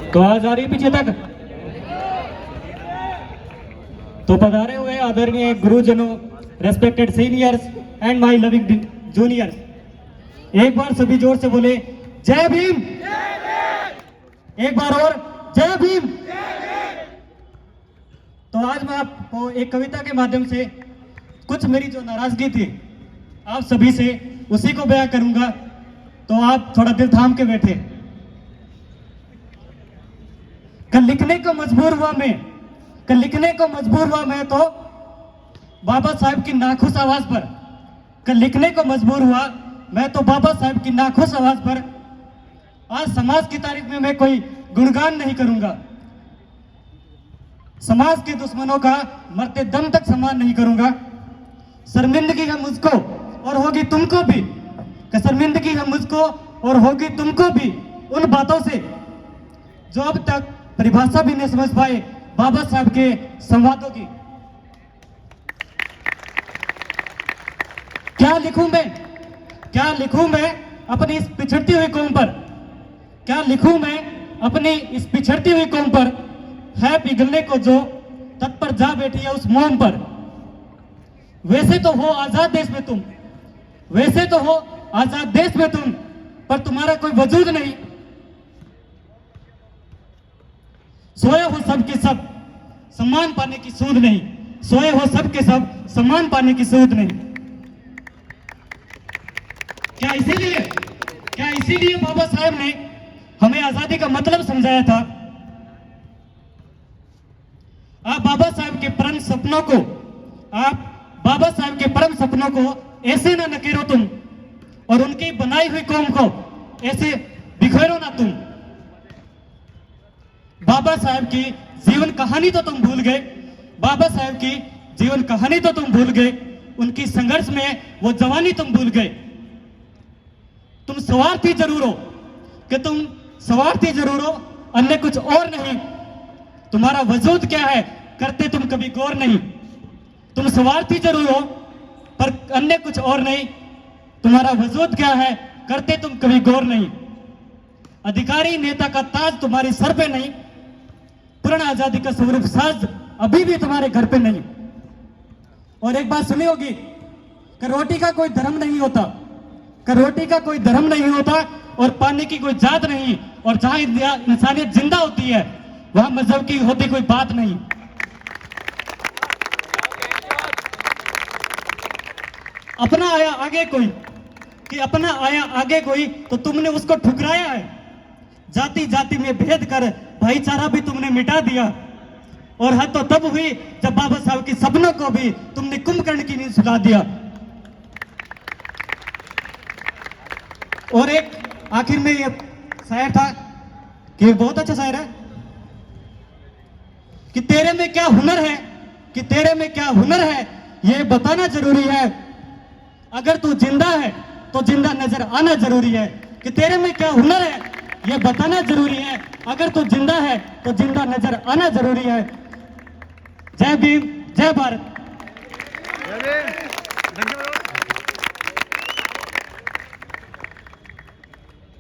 तो आवाज आ रही है पीछे तक? तो पधारे हुए आदरणीय गुरुजनों, respected seniors and my loving juniors, एक बार सभी जोर से बोले जय भीम। एक बार और जय भीम। तो आज मैं आपको एक कविता के माध्यम से कुछ मेरी जो नाराजगी थी आप सभी से, उसी को बयां करूंगा। तो आप थोड़ा दिल थाम के बैठे। कल लिखने को मजबूर हुआ मैं तो बाबा साहब की नाखुश आवाज पर। कल लिखने को मजबूर हुआ मैं तो बाबा साहब की नाखुश आवाज पर। आज समाज की तारीफ में मैं कोई गुणगान नहीं करूंगा। समाज के दुश्मनों का मरते दम तक सम्मान नहीं करूंगा। शर्मिंदगी है मुझको और होगी तुमको भी, शर्मिंदगी है मुझको और होगी तुमको भी उन बातों से जो अब तक परिभाषा भी नहीं समझ पाए बाबा साहब के संवादों की। क्या लिखूं मैं अपनी इस पिछड़ती हुई कौम पर? क्या लिखूं मैं अपनी इस पिछड़ती हुई कौम पर? है पिघलने को जो तत्पर जा बैठी है उस मोम पर। वैसे तो हो आजाद देश में तुम, वैसे तो हो आजाद देश में तुम, पर तुम्हारा कोई वजूद नहीं। सोए हो सब के सब सम्मान पाने की सूद नहीं, सोए हो सब के सब सम्मान पाने की सूद नहीं। क्या इसीलिए बाबा साहब ने हमें आजादी का मतलब समझाया था? आप बाबा साहब के परम सपनों को ऐसे ना नकेरो तुम, और उनकी बनाई हुई कौम को ऐसे बिखेरो ना तुम। बाबा साहब की जीवन कहानी तो तुम भूल गए, बाबा साहब की जीवन कहानी तो तुम भूल गए, उनकी संघर्ष में वो जवानी तुम भूल गए। तुम स्वार्थी जरूर हो, अन्य कुछ और नहीं। तुम्हारा वजूद क्या है करते तुम कभी गौर नहीं। तुम स्वार्थी जरूर हो पर अन्य कुछ और नहीं। तुम्हारा वजूद क्या है करते तुम कभी गौर नहीं। अधिकारी नेता का ताज तुम्हारे सर पे नहीं, पूर्ण आजादी का स्वरूप साज अभी भी तुम्हारे घर पे नहीं। और एक बात सुनी होगी कि रोटी का कोई धर्म नहीं होता, और पानी की कोई जात नहीं, और जहां इंसानियत जिंदा होती है वहां मजहब की होती कोई बात नहीं। अपना आया आगे कोई तो तुमने उसको ठुकराया है। जाति जाति में भेद कर भाईचारा भी तुमने मिटा दिया, और हद तो तब हुई जब बाबा साहब के सपनों को भी तुमने कुंभकर्ण की नींद सुला दिया। और एक आखिर में ये शायर था कि बहुत अच्छा शायर है कि तेरे में क्या हुनर है ये बताना जरूरी है। अगर तू जिंदा है तो जिंदा नजर आना जरूरी है। कि तेरे में क्या हुनर है ये बताना जरूरी है। अगर तू जिंदा है तो जिंदा नजर आना जरूरी है। जय भीम, जय भारत।